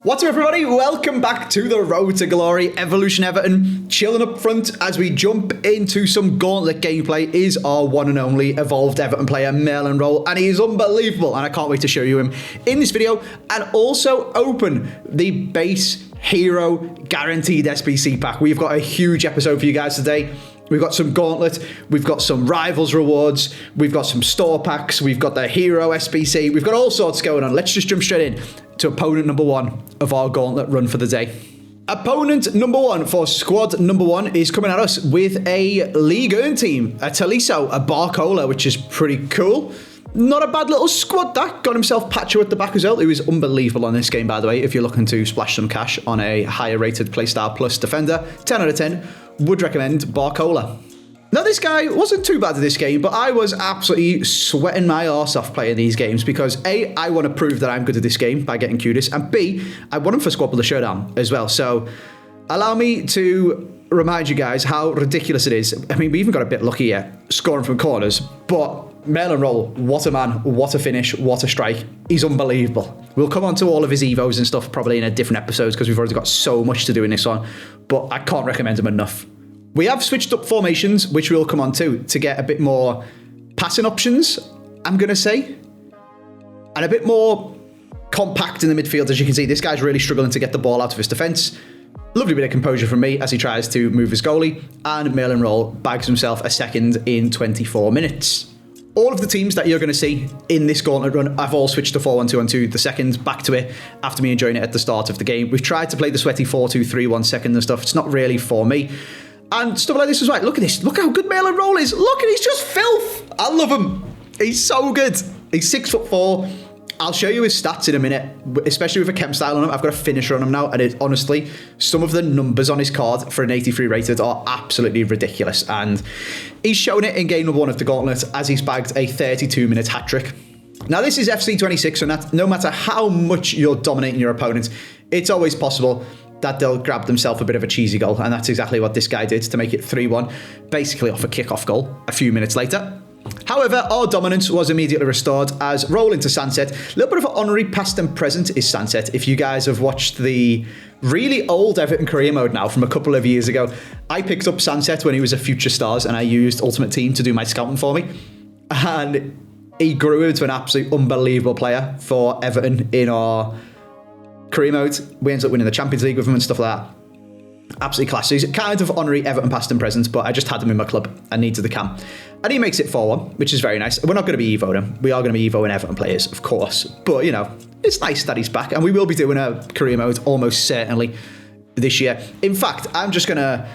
What's up, everybody? Welcome back to the Road to Glory. Evolution Everton chilling up front as we jump into some Gauntlet gameplay is our one and only evolved Everton player, Merlin Roll, and he is unbelievable, and I can't wait to show you him in this video and also open the base hero guaranteed SBC pack. We've got a huge episode for you guys today. We've got some Gauntlet, we've got some Rivals rewards, we've got some store packs, we've got the hero SBC, we've got all sorts going on. Let's just jump straight in to opponent number one of our Gauntlet run for the day. Opponent number one for squad number one is coming at us with a League Earn team, a Taliso, a Barcola, which is pretty cool. Not a bad little squad that. Got himself Pacho at the back as well, who is unbelievable on this game, by the way. If you're looking to splash some cash on a higher rated playstyle plus defender, 10 out of 10, would recommend Barcola. Now, this guy wasn't too bad at this game, but I was absolutely sweating my arse off playing these games because A, I want to prove that I'm good at this game by getting Cudis, and B, I want him for Squad Builder Showdown as well. So allow me to remind you guys how ridiculous it is. I mean, we even got a bit lucky here, scoring from corners, but Merlin Roll, what a man, what a finish, what a strike. He's unbelievable. We'll come on to all of his Evos and stuff probably in a different episodes because we've already got so much to do in this one, but I can't recommend him enough. We have switched up formations, which we'll come on to get a bit more passing options, I'm going to say, and a bit more compact in the midfield. As you can see, this guy's really struggling to get the ball out of his defence. Lovely bit of composure from me as he tries to move his goalie, and Merlin Roll bags himself a second in 24 minutes. All of the teams that you're going to see in this Gauntlet run, I've all switched to 4-1-2-1-2 the second, back to it after me enjoying it at the start of the game. We've tried to play the sweaty 4-2-3-1 second and stuff. It's not really for me. And stuff like this is right. Look at this. Look how good Merlin Roll is. Look, and he's just filth. I love him. He's so good. He's 6'4". I'll show you his stats in a minute, especially with a chem style on him. I've got a finisher on him now, and honestly, some of the numbers on his card for an 83 rated are absolutely ridiculous. And he's shown it in game number one of the Gauntlet as he's bagged a 32-minute hat-trick. Now, this is FC26, and no matter how much you're dominating your opponent, it's always possible that they'll grab themselves a bit of a cheesy goal, and that's exactly what this guy did to make it 3-1, basically off a kick-off goal a few minutes later. However, our dominance was immediately restored as roll into Sunset. A little bit of an honorary past and present is Sunset. If you guys have watched the really old Everton career mode now from a couple of years ago, I picked up Sunset when he was a Future Stars, and I used Ultimate Team to do my scouting for me. And he grew into an absolute unbelievable player for Everton in our career mode. We ended up winning the Champions League with him and stuff like that. Absolutely class. So he's kind of honorary Everton past and present, but I just had him in my club and needed the cam. And he makes it 4-1, which is very nice. We're not going to be Evoing him. We are going to be Evoing Everton players, of course. But, you know, it's nice that he's back. And we will be doing a career mode almost certainly this year. In fact, I'm just going to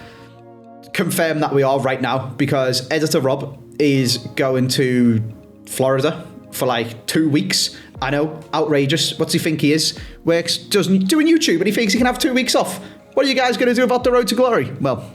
confirm that we are right now because Editor Rob is going to Florida for like 2 weeks. I know, outrageous. What's he think he is? Doing YouTube, and he thinks he can have 2 weeks off. What are you guys going to do about the Road to Glory? Well,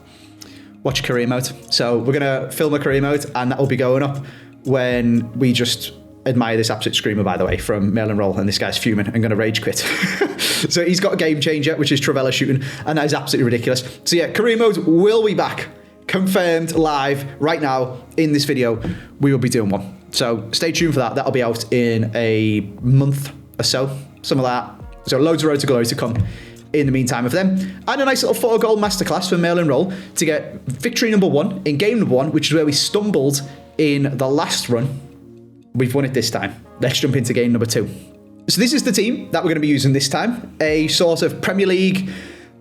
watch career mode. So we're going to film a career mode, and that will be going up when we just admire this absolute screamer, by the way, from Merlin Roll, and this guy's fuming and going to rage quit. So he's got a game changer, which is Travella shooting, and that is absolutely ridiculous. So yeah, career mode will be back, confirmed live right now in this video. We will be doing one. So stay tuned for that. That'll be out in a month or so, something like that. So loads of Road to Glory to come in the meantime of them. And a nice little 4-goal masterclass for Merlin Roll to get victory number one in game number one, which is where we stumbled in the last run. We've won it this time. Let's jump into game number two. So this is the team that we're going to be using this time. A sort of Premier League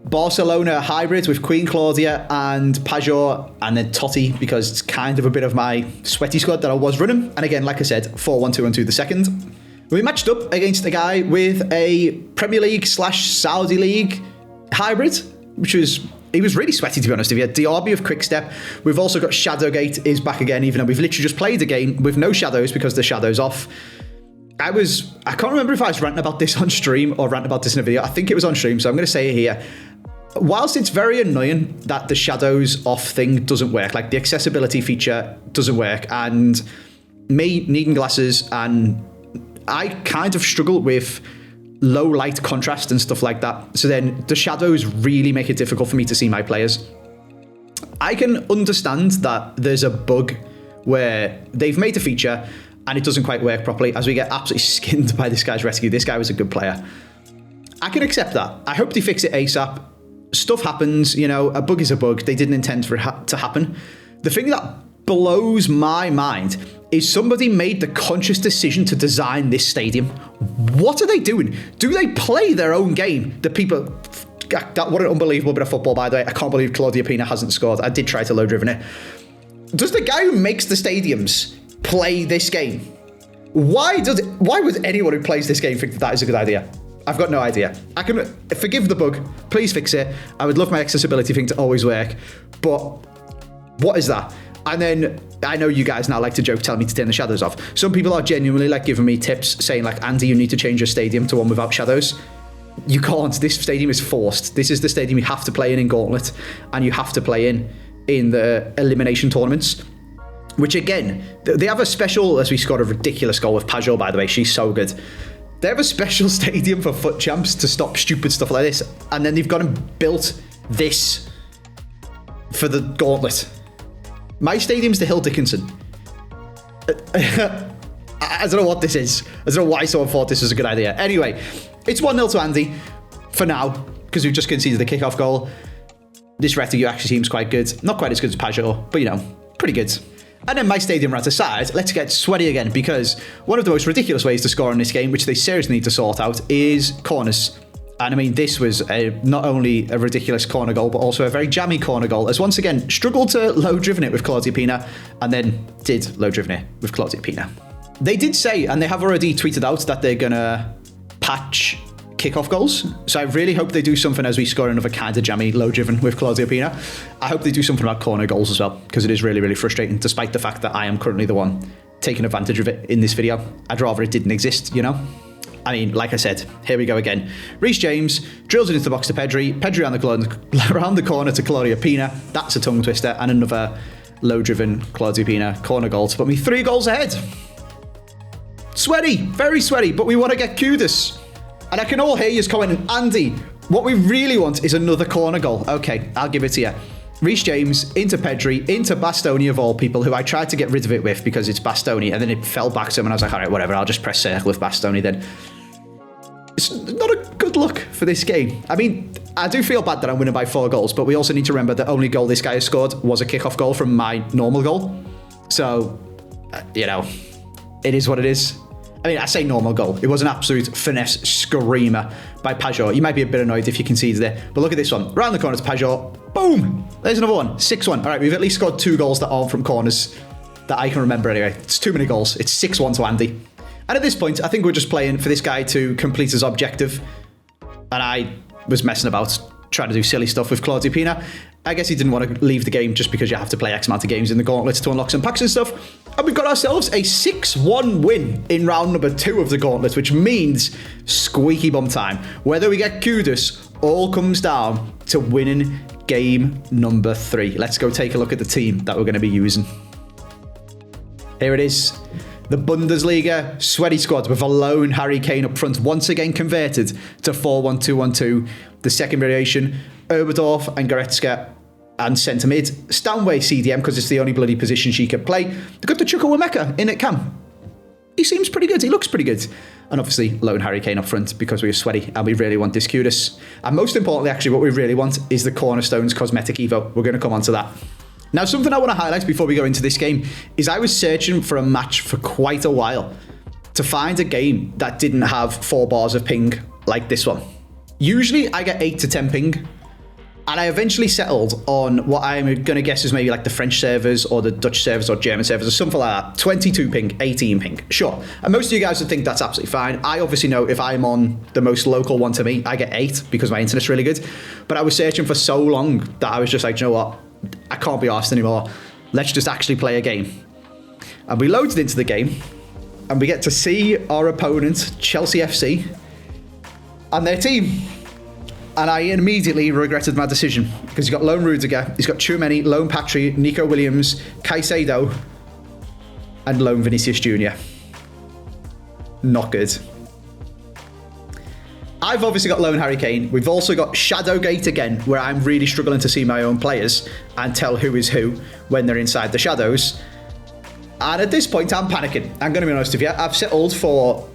Barcelona hybrid with Queen Claudia and Pajor and then Totti, because it's kind of a bit of my sweaty squad that I was running. And again, like I said, 4-1-2-1-2 the second. We matched up against a guy with a Premier League / Saudi League hybrid, he was really sweaty, to be honest. If you had Diaby of Quickstep, we've also got Shadowgate is back again, even though we've literally just played a game with no shadows because the shadow's off. I can't remember if I was ranting about this on stream or ranting about this in a video. I think it was on stream, so I'm going to say it here. Whilst it's very annoying that the shadows off thing doesn't work, like the accessibility feature doesn't work, and me needing glasses, and I kind of struggle with low light contrast and stuff like that. So then the shadows really make it difficult for me to see my players. I can understand that there's a bug where they've made a feature and it doesn't quite work properly as we get absolutely skinned by this guy's rescue. This guy was a good player. I can accept that. I hope they fix it ASAP. Stuff happens, you know, a bug is a bug. They didn't intend for it to happen. The thing that blows my mind is somebody made the conscious decision to design this stadium. What are they doing? Do they play their own game? The people... What an unbelievable bit of football, by the way. I can't believe Claudia Pina hasn't scored. I did try to low-driven it. Does the guy who makes the stadiums play this game? Why would anyone who plays this game think that is a good idea? I've got no idea. I can forgive the bug. Please fix it. I would love my accessibility thing to always work. But what is that? And then I know you guys now like to joke, telling me to turn the shadows off. Some people are genuinely like giving me tips saying like, Andy, you need to change your stadium to one without shadows. You can't. This stadium is forced. This is the stadium you have to play in Gauntlet, and you have to play in the elimination tournaments. Which again, they have a special, as we scored a ridiculous goal with Pajot, by the way. She's so good. They have a special stadium for foot champs to stop stupid stuff like this. And then they've gone and built this for the Gauntlet. My stadium's the Hill Dickinson. I don't know what this is. I don't know why someone thought this was a good idea. Anyway, it's 1-0 to Andy for now, because we've just conceded the kickoff goal. This Retinue actually seems quite good. Not quite as good as Pajot, but you know, pretty good. And then my stadium rant aside, let's get sweaty again, because one of the most ridiculous ways to score in this game, which they seriously need to sort out, is corners. And I mean, this was not only a ridiculous corner goal, but also a very jammy corner goal, as once again, struggled to low-driven it with Claudia Pina, and then did low-driven it with Claudia Pina. They did say, and they have already tweeted out, that they're going to patch kickoff goals. So I really hope they do something as we score another kind of jammy low-driven with Claudia Pina. I hope they do something about corner goals as well, because it is really, really frustrating, despite the fact that I am currently the one taking advantage of it in this video. I'd rather it didn't exist, you know? I mean, like I said, here we go again. Reece James drills it into the box to Pedri. Pedri around the corner to Claudia Pina. That's a tongue twister. And another low-driven Claudia Pina corner goal to put me 3 goals ahead. Sweaty, very sweaty, but we want to get Kudus. And I can all hear you commenting, Andy, what we really want is another corner goal. Okay, I'll give it to you. Reece James into Pedri, into Bastoni of all people, who I tried to get rid of it with because it's Bastoni, and then it fell back to him, and I was like, all right, whatever, I'll just press circle with Bastoni then. It's not a good look for this game. I mean, I do feel bad that I'm winning by 4 goals, but we also need to remember the only goal this guy has scored was a kickoff goal from my normal goal. So, you know, it is what it is. I mean, I say normal goal. It was an absolute finesse screamer by Pajot. You might be a bit annoyed if you conceded it, but look at this one. Round the corner to Pajot. Boom! There's another one. 6-1. All right, we've at least scored 2 goals that aren't from corners that I can remember anyway. It's too many goals. It's 6-1 to Andy. And at this point, I think we're just playing for this guy to complete his objective. And I was messing about, trying to do silly stuff with Claudia Pina. I guess he didn't want to leave the game just because you have to play X amount of games in the Gauntlet to unlock some packs and stuff. And we've got ourselves a 6-1 win in round number 2 of the Gauntlet, which means squeaky bum time. Whether we get Kudus, all comes down to winning game number 3. Let's go take a look at the team that we're going to be using. Here it is. The Bundesliga sweaty squad with a lone Harry Kane up front, once again converted to 4-1-2-1-2. The second variation, Oberdorf and Goretzka and centre mid. Stanway CDM, because it's the only bloody position she could play. They've got the Chukwuemeka in at cam. He seems pretty good. He looks pretty good. And obviously, lone Harry Kane up front because we're sweaty and we really want this Kudus. And most importantly, actually, what we really want is the Cornerstones Cosmetic Evo. We're going to come on to that. Now, something I want to highlight before we go into this game is I was searching for a match for quite a while to find a game that didn't have 4 bars of ping like this one. Usually, I get 8 to 10 ping, and I eventually settled on what I'm going to guess is maybe like the French servers or the Dutch servers or German servers or something like that. 22 ping, 18 ping, sure. And most of you guys would think that's absolutely fine. I obviously know if I'm on the most local one to me, I get 8 because my internet's really good. But I was searching for so long that I was just like, you know what? I can't be arsed anymore. Let's just actually play a game. And we loaded into the game and we get to see our opponent, Chelsea FC, and their team. And I immediately regretted my decision because he's got lone Rudiger, he's got Tchouameni, lone Patry, Nico Williams, Caicedo, and lone Vinicius Jr. Not good. I've obviously got lone Harry Kane. We've also got Shadowgate again, where I'm really struggling to see my own players and tell who is who when they're inside the shadows. And at this point, I'm panicking. I'm going to be honest with you. I've settled for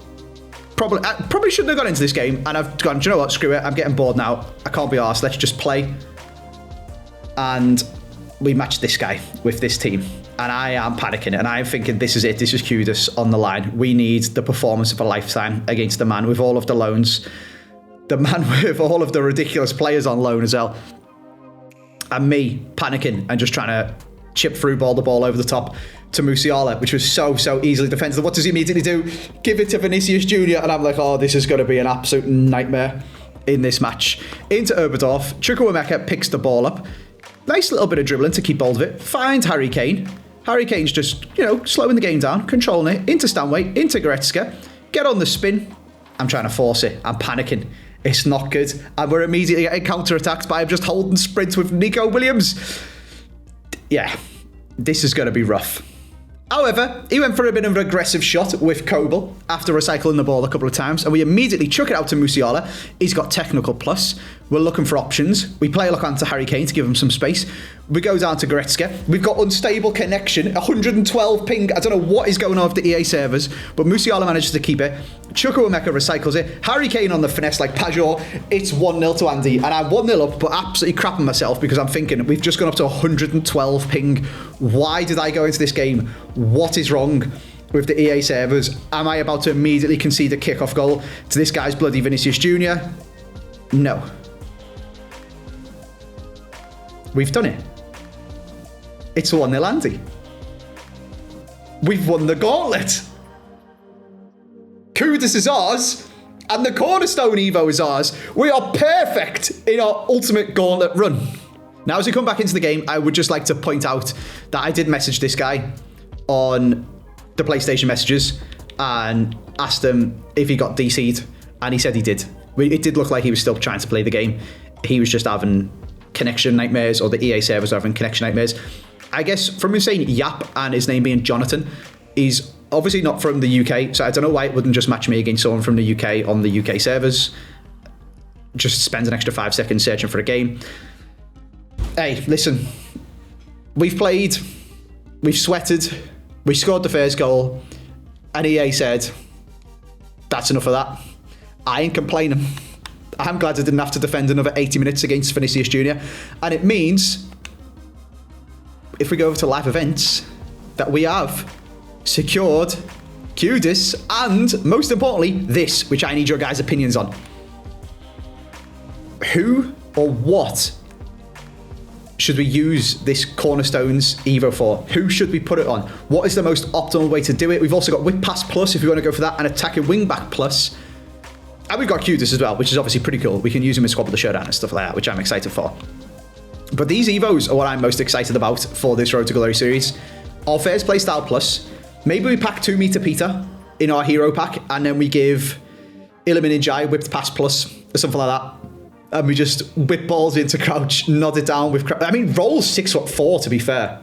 probably shouldn't have gone into this game, and I've gone, do you know what, screw it, I'm getting bored now, I can't be arsed, let's just play. And we matched this guy with this team, and I am panicking, and I'm thinking, this is it, this is Kudus on the line. We need the performance of a lifetime against the man with all of the loans, the man with all of the ridiculous players on loan as well, and me panicking and just trying to chip through the ball over the top to Musiala, which was so easily defended. What does he immediately do? Give it to Vinicius Jr. And I'm like, oh, this is going to be an absolute nightmare in this match. Into Oberdorf. Chukwuemeka picks the ball up. Nice little bit of dribbling to keep hold of it. Finds Harry Kane. Harry Kane's just, slowing the game down, controlling it. Into Stanway, into Goretzka. Get on the spin. I'm trying to force it. I'm panicking. It's not good. And we're immediately getting counter-attacked by just holding sprints with Nico Williams. Yeah, this is going to be rough. However, he went for a bit of an aggressive shot with Kobel after recycling the ball a couple of times, and we immediately chuck it out to Musiala. He's got technical plus. We're looking for options. We play a look onto Harry Kane to give him some space. We go down to Goretzka. We've got unstable connection, 112 ping. I don't know what is going on with the EA servers, but Musiala manages to keep it. Chukwuemeka recycles it. Harry Kane on the finesse like Pajor. It's 1-0 to Andy, and I'm 1-0 up, but absolutely crapping myself because I'm thinking we've just gone up to 112 ping. Why did I go into this game? What is wrong with the EA servers? Am I about to immediately concede a kickoff goal to this guy's bloody Vinicius Jr.? No. We've done it. It's 1-0 Andy. We've won the Gauntlet. Kudus is ours, and the Cornerstone Evo is ours. We are perfect in our ultimate Gauntlet run. Now, as we come back into the game, I would just like to point out that I did message this guy on the PlayStation messages and asked him if he got DC'd, and he said he did. It did look like he was still trying to play the game. He was just having connection nightmares, or the EA servers are having connection nightmares. I guess from him saying Yap and his name being Jonathan, he's obviously not from the UK, so I don't know why it wouldn't just match me against someone from the UK on the UK servers. Just spend an extra 5 seconds searching for a game. Hey, listen, we've played, we've sweated, we scored the first goal, and EA said, that's enough of that. I ain't complaining. I'm glad I didn't have to defend another 80 minutes against Vinicius Jr. And it means, if we go over to live events, that we have secured Kudus and, most importantly, this, which I need your guys' opinions on. Who or what should we use this Cornerstones Evo for? Who should we put it on? What is the most optimal way to do it? We've also got Whip Pass Plus, if you want to go for that, and Attacking Wingback Plus. And we've got Kudus as well, which is obviously pretty cool. We can use him in Squad with the Showdown and stuff like that, which I'm excited for. But these Evos are what I'm most excited about for this Road to Glory series. Our first playstyle plus, maybe we pack 2 Meter Peter in our hero pack, and then we give Illumin Jai Whipped Pass Plus, or something like that. And we just whip balls into crouch, nod it down with crouch. I mean, roll's 6'4", to be fair.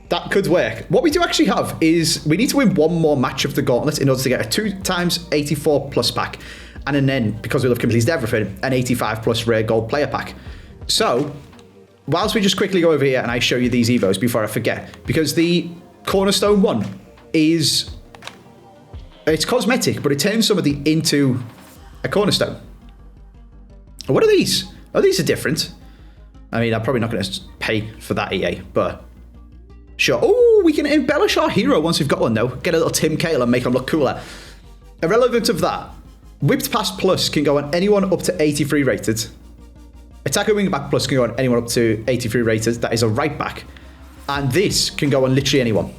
That could work. What we do actually have is we need to win one more match of the Gauntlet in order to get a 2x84 plus pack. And then, because we love completed everything, an 85 plus rare gold player pack. So, whilst we just quickly go over here and I show you these Evos before I forget, because the Cornerstone one is, it's cosmetic, but it turns somebody into a Cornerstone. What are these? Oh, these are different. I mean, I'm probably not going to pay for that EA, but sure. Oh, we can embellish our hero once we've got one, though. Get a little Tim Cahill and make him look cooler. Irrelevant of that, Whipped Pass Plus can go on anyone up to 83 rated. Attacker Wingback Plus can go on anyone up to 83 rated. That is a right back. And this can go on literally anyone.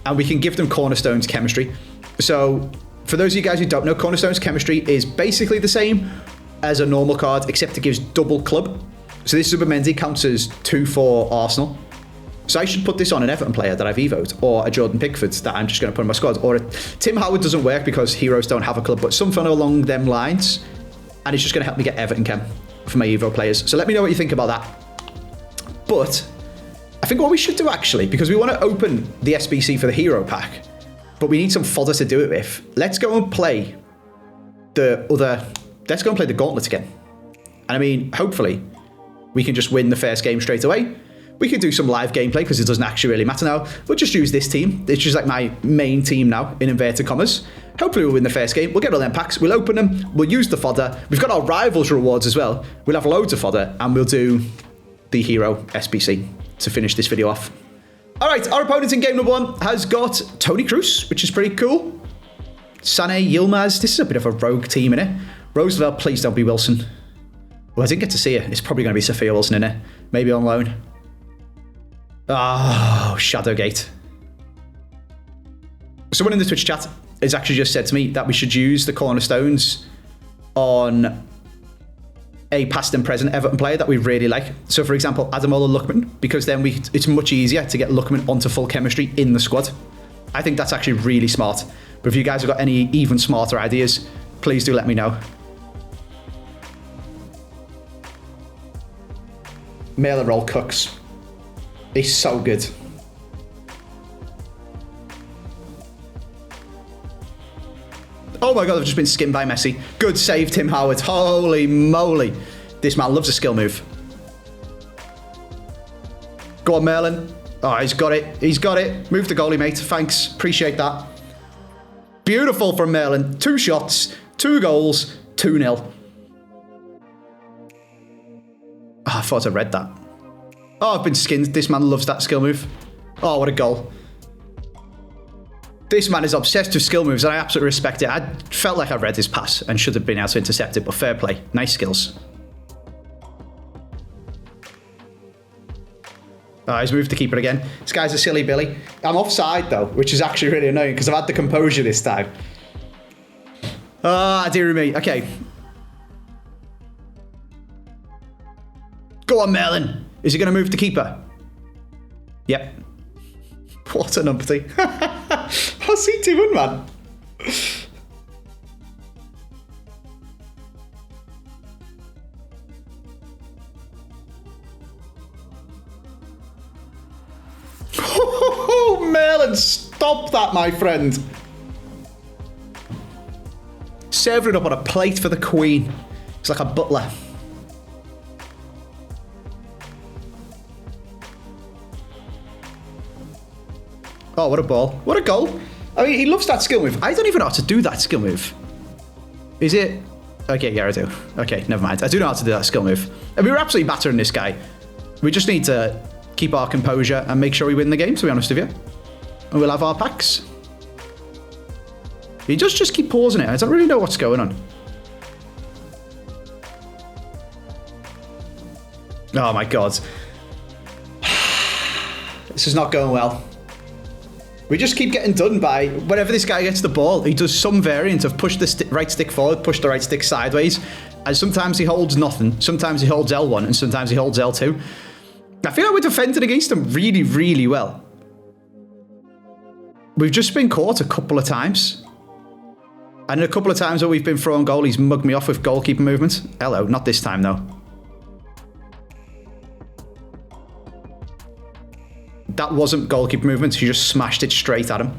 And we can give them Cornerstone's chemistry. So, for those of you guys who don't know, Cornerstone's chemistry is basically the same as a normal card, except it gives double club. So this Zubimendi counts as 2 for Arsenal. So I should put this on an Everton player that I've evoed, or a Jordan Pickford that I'm just going to put in my squad, or a Tim Howard doesn't work because heroes don't have a club, but something along them lines, and it's just going to help me get Everton chem for my Evo players. So let me know what you think about that. But I think what we should do actually, because we want to open the SBC for the hero pack, but we need some fodder to do it with. Let's go and play let's go and play the Gauntlet again. And I mean, hopefully we can just win the first game straight away. We could do some live gameplay because it doesn't actually really matter now. We'll just use this team. It's just like my main team now, in inverted commas. Hopefully we'll win the first game. We'll get all them packs. We'll open them. We'll use the fodder. We've got our rivals rewards as well. We'll have loads of fodder, and we'll do the hero SBC to finish this video off. All right, our opponent in game number 1 has got Tony Cruz, which is pretty cool. Sané, Yilmaz. This is a bit of a rogue team, innit? Roosevelt, please don't be Wilson. Well, I didn't get to see it. It's probably going to be Sophia Wilson, innit? Maybe on loan. Oh, Shadowgate. Someone in the Twitch chat has actually just said to me that we should use the cornerstones on a past and present Everton player that we really like. So, for example, Ademola Lookman, because then it's much easier to get Lookman onto full chemistry in the squad. I think that's actually really smart. But if you guys have got any even smarter ideas, please do let me know. Mail and roll Cooks. He's so good. Oh my God, I've just been skimmed by Messi. Good save, Tim Howard. Holy moly. This man loves a skill move. Go on, Merlin. Oh, he's got it. He's got it. Move the goalie, mate. Thanks. Appreciate that. Beautiful from Merlin. 2 shots, 2 goals, 2-0. Oh, I thought I read that. Oh, I've been skinned. This man loves that skill move. Oh, what a goal. This man is obsessed with skill moves, and I absolutely respect it. I felt like I read his pass and should have been able to intercept it, but fair play. Nice skills. Oh, he's moved to keep it again. This guy's a silly Billy. I'm offside, though, which is actually really annoying because I've had the composure this time. Ah, dear me. Okay. Go on, Merlin. Is he going to move to keeper? Yep. What an umpty. I'll see 2-1, man. Oh, Merlin, stop that, my friend. Serving it up on a plate for the Queen. It's like a butler. Oh, what a ball. What a goal. I mean, he loves that skill move. I don't even know how to do that skill move. Is it? Okay, yeah, I do. Okay, never mind. I do know how to do that skill move. And we were absolutely battering this guy. We just need to keep our composure and make sure we win the game, to be honest with you. And we'll have our packs. He does just keep pausing it. I don't really know what's going on. Oh, my God. This is not going well. We just keep getting done by whenever this guy gets the ball, he does some variant of push the right stick forward, push the right stick sideways. And sometimes he holds nothing. Sometimes he holds L1 and sometimes he holds L2. I feel like we're defending against him really, really well. We've just been caught a couple of times. And a couple of times where we've been throwing goal, he's mugged me off with goalkeeper movement. Hello, not this time though. That wasn't goalkeeper movement. He just smashed it straight at him.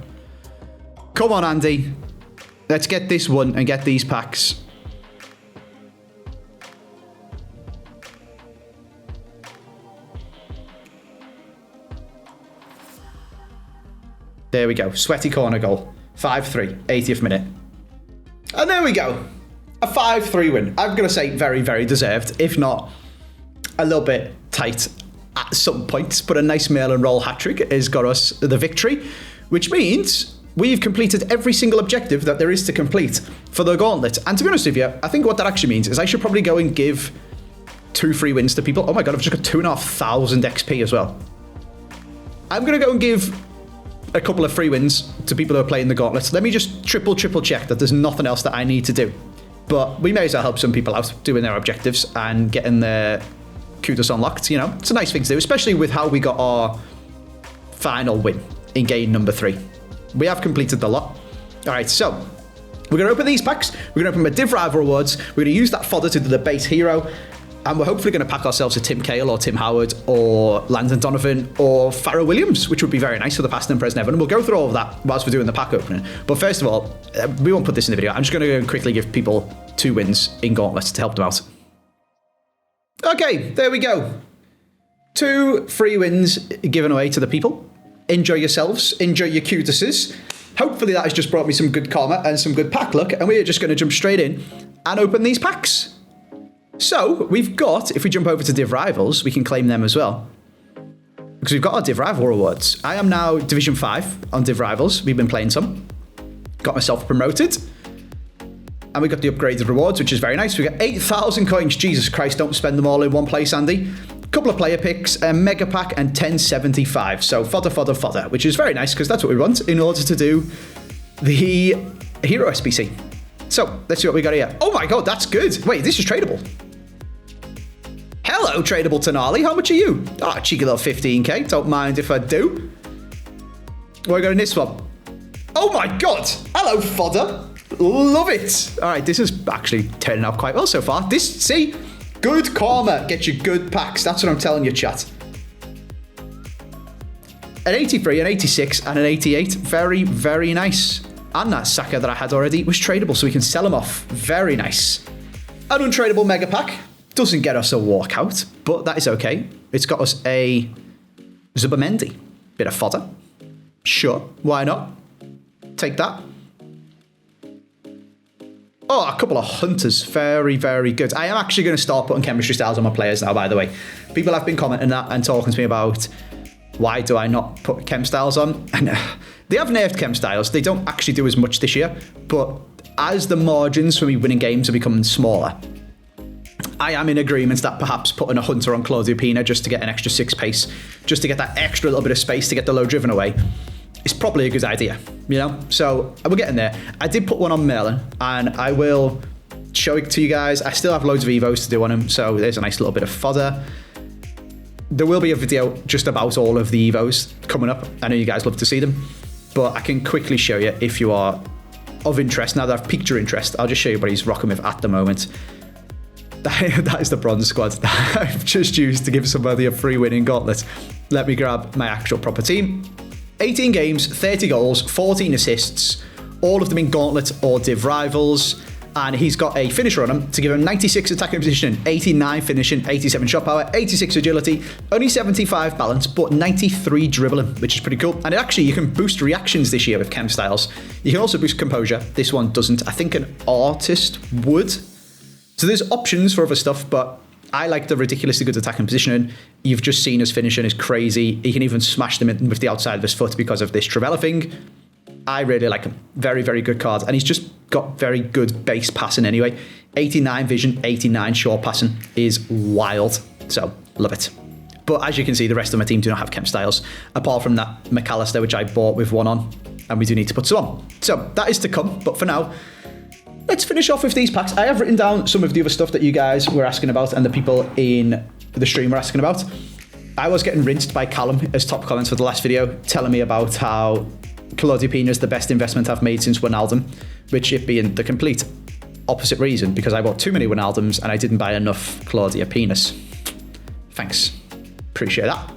Come on, Andy. Let's get this one and get these packs. There we go. Sweaty corner goal. 5-3. 80th minute. And there we go. A 5-3 win. I'm going to say very, very deserved. If not, a little bit tight at some points, but a nice mail and roll hat-trick has got us the victory, which means we've completed every single objective that there is to complete for the Gauntlet. And to be honest with you, I think what that actually means is I should probably go and give 2 free wins to people. Oh my God, I've just got 2,500 XP as well. I'm going to go and give a couple of free wins to people who are playing the Gauntlet. Let me just triple check that there's nothing else that I need to do. But we may as well help some people out doing their objectives and getting their kudos unlocked, you know. It's a nice thing to do, especially with how we got our final win in game number 3. We have completed the lot. All right, so we're going to open these packs. We're going to open my Div Rival Rewards. We're going to use that fodder to do the base hero. And we're hopefully going to pack ourselves a Tim Cahill or Tim Howard or Landon Donovan or Farrell Williams, which would be very nice for the past and present Everton. We'll go through all of that whilst we're doing the pack opening. But first of all, we won't put this in the video. I'm just going to go and quickly give people 2 wins in Gauntlet to help them out. Okay, there we go. 2 free wins given away to the people. Enjoy yourselves. Enjoy your cutuses. hopefully that has just brought me some good karma and some good pack luck, and we are just going to jump straight in and open these packs. So we've got, if we jump over to Div Rivals, we can claim them as well, because we've got our Div Rival rewards. I am now Division 5 on Div Rivals. We've been playing some. Got myself promoted. And we got the upgraded rewards, which is very nice. We got 8,000 coins. Jesus Christ, don't spend them all in one place, Andy. A couple of player picks, a mega pack, and 1075. So fodder, which is very nice because that's what we want in order to do the Hero SBC. So let's see what we got here. Oh my God, that's good. Wait, this is tradable. Hello, tradable Tonali. How much are you? Oh, cheeky little 15k. Don't mind if I do. What we got in this one? Oh my God. Hello, fodder. Love it. All right, this is actually turning out quite well so far. See, good karma gets you good packs. That's what I'm telling you, chat. An 83, an 86, and an 88. Very, very nice. And that Saka that I had already was tradable, so we can sell them off. Very nice. An untradable mega pack. Doesn't get us a walkout, but that is okay. It's got us a Zubamendi. Bit of fodder. Sure, why not? Take that. Oh, a couple of hunters. Very, very good. I am actually going to start putting chemistry styles on my players now, by the way. People have been commenting that and talking to me about why do I not put chem styles on? And they have nerfed chem styles. They don't actually do as much this year, but as the margins for me winning games are becoming smaller, I am in agreement that perhaps putting a hunter on Claudio Pina just to get an extra 6 pace, just to get that extra little bit of space to get the low driven away, is probably a good idea, you know? So we're getting there. I did put one on Merlin, and I will show it to you guys. I still have loads of Evos to do on him, so there's a nice little bit of fodder. There will be a video just about all of the Evos coming up. I know you guys love to see them, but I can quickly show you if you are of interest. Now that I've piqued your interest, I'll just show you what he's rocking with at the moment. That is the bronze squad that I've just used to give somebody a free win in Gauntlet. Let me grab my actual proper team. 18 games, 30 goals, 14 assists, all of them in Gauntlet or Div Rivals. And he's got a finisher on him to give him 96 attacking position, 89 finishing, 87 shot power, 86 agility, only 75 balance, but 93 dribbling, which is pretty cool. And actually, you can boost reactions this year with chem styles. You can also boost composure. This one doesn't. I think an artist would. So there's options for other stuff, but I like the ridiculously good attacking positioning. You've just seen his finishing is crazy. He can even smash them in with the outside of his foot because of this Trivella thing. I really like him. Very, very good card. And he's just got very good base passing anyway. 89 vision, 89 short passing is wild. So, love it. But as you can see, the rest of my team do not have chem styles, apart from that McAllister, which I bought with one on. And we do need to put some on. So, that is to come. But for now, let's finish off with these packs. I have written down some of the other stuff that you guys were asking about and the people in the stream were asking about. I was getting rinsed by Callum as top comments for the last video, telling me about how Claudio Pina is the best investment I've made since Wijnaldum, which it being the complete opposite reason, because I bought too many Wijnaldums and I didn't buy enough Claudio Pinas. Thanks. Appreciate that.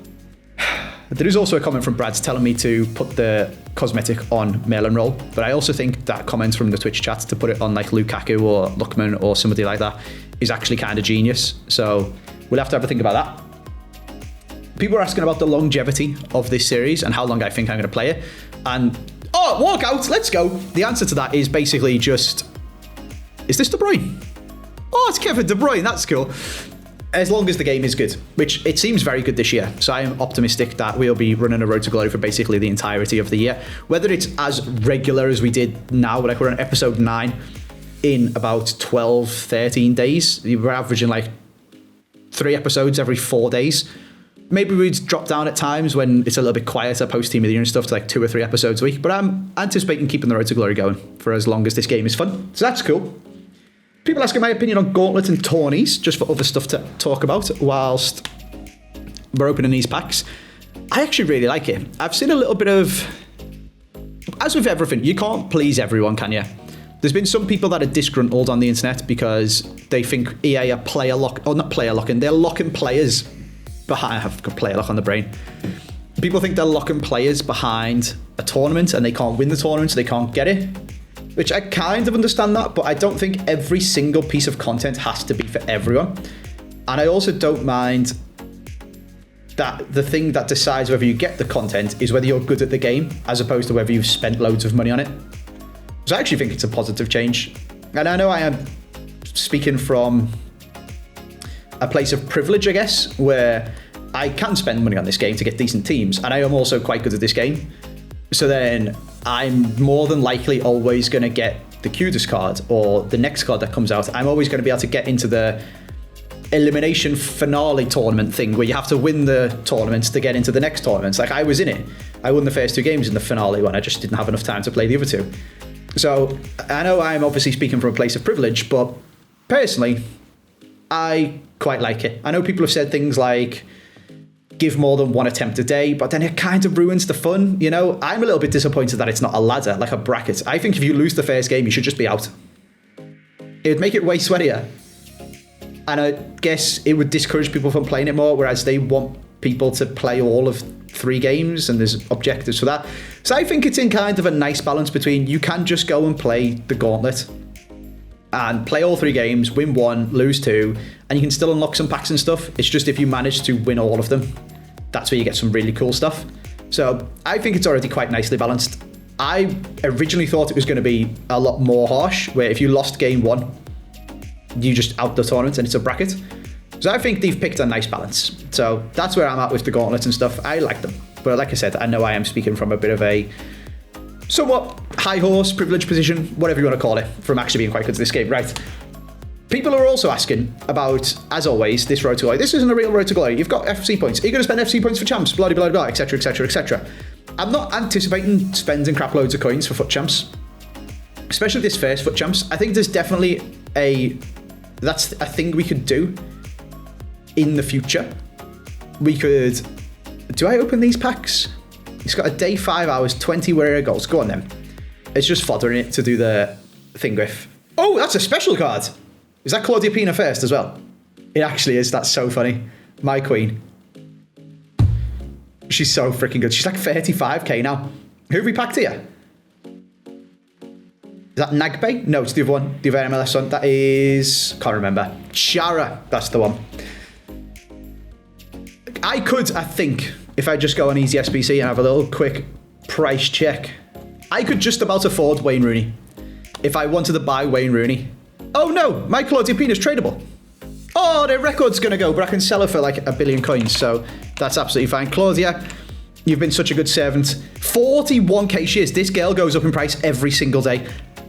There is also a comment from Brad telling me to put the cosmetic on mail and roll, but I also think that comment from the Twitch chat to put it on like Lukaku or Lookman or somebody like that is actually kind of genius. So we'll have to have a think about that. People are asking about the longevity of this series and how long I think I'm going to play it. And, oh, walkout, let's go. The answer to that is basically just, is this De Bruyne? Oh, it's Kevin De Bruyne, that's cool. As long as the game is good, which it seems very good this year. So I am optimistic that we'll be running a Road to Glory for basically the entirety of the year. Whether it's as regular as we did now, like we're on episode 9 in about 12, 13 days. We're averaging like 3 episodes every 4 days. Maybe we'd drop down at times when it's a little bit quieter post-Team of the Year and stuff to like 2 or 3 episodes a week. But I'm anticipating keeping the Road to Glory going for as long as this game is fun. So that's cool. People asking my opinion on Gauntlet and tourneys, just for other stuff to talk about whilst we're opening these packs. I actually really like it. I've seen a little bit of, as with everything, you can't please everyone, can you? There's been some people that are disgruntled on the internet because they think EA are player lock, or not player locking, they're locking players behind. I have player lock on the brain. People think they're locking players behind a tournament and they can't win the tournament, so they can't get it. Which I kind of understand that, but I don't think every single piece of content has to be for everyone. And I also don't mind that the thing that decides whether you get the content is whether you're good at the game, as opposed to whether you've spent loads of money on it. So I actually think it's a positive change. And I know I am speaking from a place of privilege, I guess, where I can spend money on this game to get decent teams, and I am also quite good at this game. So then I'm more than likely always going to get the cutest card or the next card that comes out. I'm always going to be able to get into the elimination finale tournament thing where you have to win the tournaments to get into the next tournaments. Like, I was in it. I won the first 2 games in the finale one. I just didn't have enough time to play the other 2. So I know I'm obviously speaking from a place of privilege, but personally, I quite like it. I know people have said things like, give more than 1 attempt a day, but then it kind of ruins the fun, you know? I'm a little bit disappointed that it's not a ladder, like a bracket. I think if you lose the first game, you should just be out. It would make it way sweatier. And I guess it would discourage people from playing it more, whereas they want people to play all of 3 games, and there's objectives for that. So I think it's in kind of a nice balance between you can just go and play the Gauntlet and play all 3 games, win 1, lose 2, and you can still unlock some packs and stuff. It's just if you manage to win all of them, that's where you get some really cool stuff. So I think it's already quite nicely balanced. I originally thought it was going to be a lot more harsh, where if you lost game 1, you just out the tournament and it's a bracket. So I think they've picked a nice balance. So that's where I'm at with the Gauntlets and stuff. I like them. But like I said, I know I am speaking from a bit of a somewhat high horse, privileged position, whatever you want to call it, from actually being quite good at this game. Right. People are also asking about, as always, this road to glory. This isn't a real road to glory. You've got FC points. Are you going to spend FC points for champs? Blah, blah, blah, etc., etc., etc. I'm not anticipating spending crap loads of coins for foot champs, especially this first foot champs. I think there's definitely that's a thing we could do in the future. We could, do I open these packs? It's got a day, 5 hours, 20 warrior goals. Go on then. It's just foddering it to do the thing with. Oh, that's a special card. Is that Claudia Pina first as well? It actually is. That's so funny. My queen. She's so freaking good. She's like 35k now. Who have we packed here? Is that Nagbe? No, it's the other one. The other MLS one. That is, can't remember. Chara. That's the one. I could, I think, if I just go on easy SBC and have a little quick price check, I could just about afford Wayne Rooney. If I wanted to buy Wayne Rooney. Oh no, my Claudia Pina's tradable. Oh, their record's going to go, but I can sell her for like 1 billion coins, so that's absolutely fine. Claudia, you've been such a good servant. 41k she is. This girl goes up in price every single day.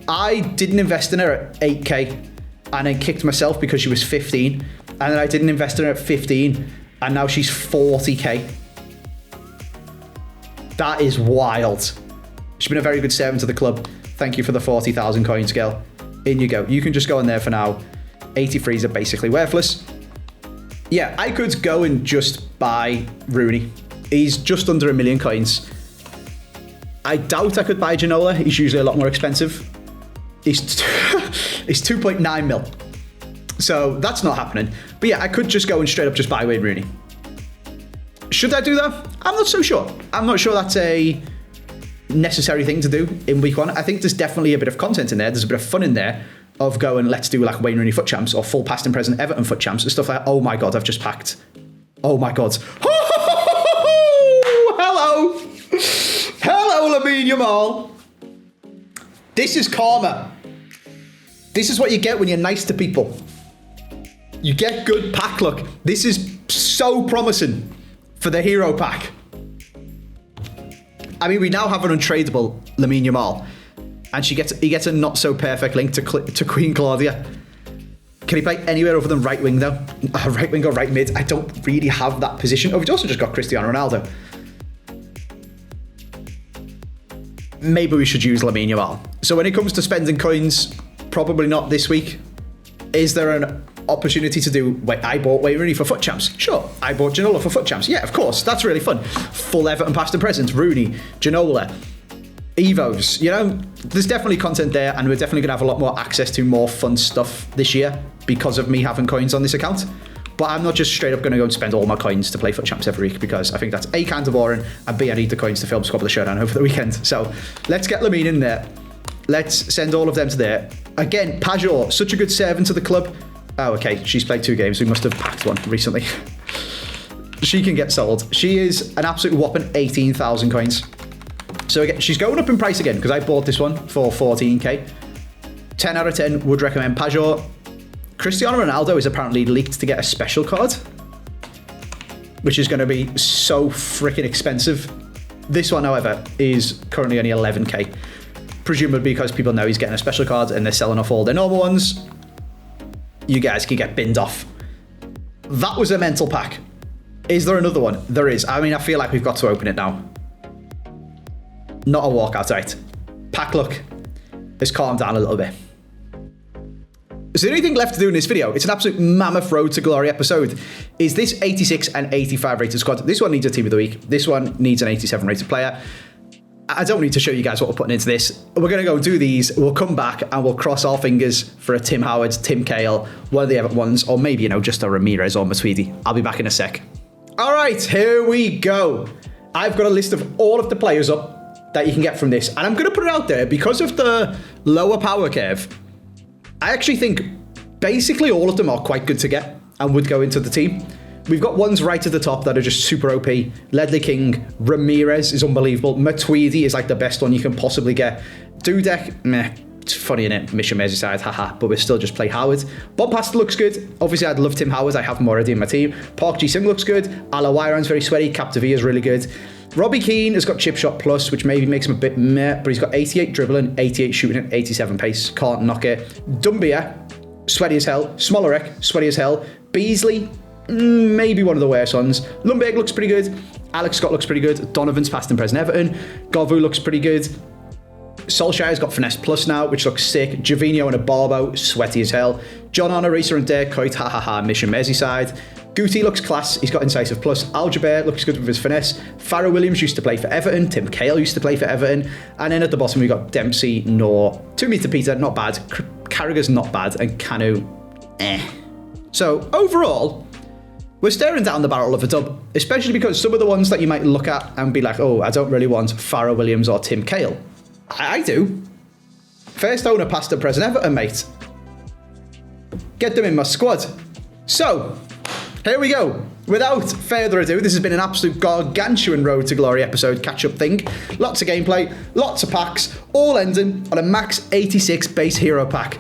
I didn't invest in her at 8k, and then kicked myself because she was 15, and then I didn't invest in her at 15, and now she's 40k. That is wild. She's been a very good servant to the club. Thank you for the 40,000 coins, girl. In you go. You can just go in there for now. 83s are basically worthless. Yeah, I could go and just buy Rooney. He's just under 1 million coins. I doubt I could buy Ginola. He's usually a lot more expensive. He's 2.9 mil. So that's not happening. But yeah, I could just go and straight up just buy Wayne Rooney. Should I do that? I'm not so sure. I'm not sure that's a necessary thing to do in week 1. I think there's definitely a bit of content in there. There's a bit of fun in there of going, let's do like Wayne Rooney foot champs or full past and present Everton foot champs and stuff like that. Oh my God, I've just packed. Oh my God. Hello. Hello, Lamine Yamal. This is karma. This is what you get when you're nice to people. You get good pack luck. This is so promising for the hero pack. I mean, we now have an untradeable Lamine Yamal, and he gets a not so perfect link to Queen Claudia. Can he play anywhere other than right wing though? Right wing or right mid? I don't really have that position. Oh, we've also just got Cristiano Ronaldo. Maybe we should use Lamine Yamal. So when it comes to spending coins, probably not this week. Is there an opportunity to do, wait, I bought Wayne Rooney for foot champs? Sure. I bought Ginola for foot champs. Yeah, of course. That's really fun. Full Everton past and present. Rooney, Ginola, Evos. You know, there's definitely content there, and we're definitely going to have a lot more access to more fun stuff this year because of me having coins on this account. But I'm not just straight up going to go and spend all my coins to play foot champs every week, because I think that's A, kind of boring, and B, I need the coins to film Squad of the Showdown over the weekend. So let's get Lamine in there. Let's send all of them to there. Again, Pajor, such a good servant to the club. Oh, okay, she's played 2 games. We must have packed one recently. she can get sold. She is an absolute whopping 18,000 coins. So again, she's going up in price again because I bought this one for 14k. 10 out of 10 would recommend Pajot. Cristiano Ronaldo is apparently leaked to get a special card, which is going to be so freaking expensive. This one, however, is currently only 11k. Presumably because people know he's getting a special card and they're selling off all their normal ones. You guys can get binned off. That was a mental pack. Is there another one? There is. I mean, I feel like we've got to open it now. Not a walkout, right? Pack luck has calmed down a little bit. Is there anything left to do in this video? It's an absolute mammoth road to glory episode. Is this 86 and 85 rated squad? This one needs a team of the week. This one needs an 87 rated player. I don't need to show you guys what we're putting into this. We're going to go and do these. We'll come back and we'll cross our fingers for a Tim Howard, Tim Cahill, one of the Everton ones, or maybe, you know, just a Ramirez or Matuidi. I'll be back in a sec. All right, here we go. I've got a list of all of the players up that you can get from this. And I'm going to put it out there because of the lower power curve. I actually think basically all of them are quite good to get and would go into the team. We've got ones right at the top that are just super OP. Ledley King, Ramirez is unbelievable. Matuidi is like the best one you can possibly get. Dudek, meh, it's funny innit? Mission Merseyside, haha, but we still just play Howard. Bob Pasta looks good. Obviously, I'd love Tim Howard. I have him already in my team. Park Ji-sung looks good. Alawiran's very sweaty. Captavia is really good. Robbie Keane has got chip shot plus, which maybe makes him a bit meh, but he's got 88 dribbling, 88 shooting, and 87 pace. Can't knock it. Dumbia, sweaty as hell. Smolarek, sweaty as hell. Beasley, maybe one of the worst ones. Lundberg looks pretty good. Alex Scott looks pretty good. Donovan's past and present Everton. Govu looks pretty good. Solskjaer's got finesse plus now, which looks sick. Javinho and a Barbo, sweaty as hell. John Honorisa and Dirk Kuyt, Mission Merseyside. Guti looks class, he's got incisive plus. Algebert looks good with his finesse. Farrell Williams used to play for Everton. Tim Cahill used to play for Everton. And then at the bottom we've got Dempsey, Noor, 2 meter Peter, not bad. Carragher's not bad, and Kanu, eh. So overall, we're staring down the barrel of a dub, especially because some of the ones that you might look at and be like, oh, I don't really want Farrell Williams or Tim Cahill. I do. First owner, past and present Everton, mate. Get them in my squad. So, here we go. Without further ado, this has been an absolute gargantuan road to glory episode catch-up thing. Lots of gameplay, lots of packs, all ending on a max 86 base hero pack.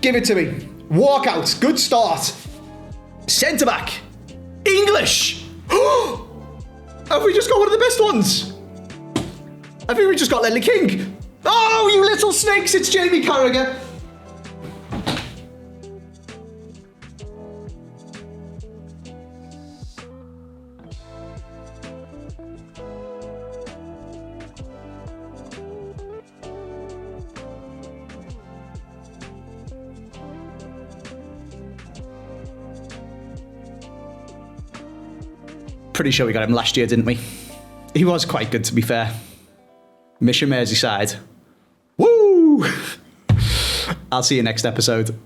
Give it to me. Walkouts, good start. Centre-back, English. Have we just got one of the best ones? I think we just got Ledley King. Oh, you little snakes, it's Jamie Carragher. Pretty sure we got him last year, didn't we? He was quite good, to be fair. Mission Merseyside. Woo! I'll see you next episode.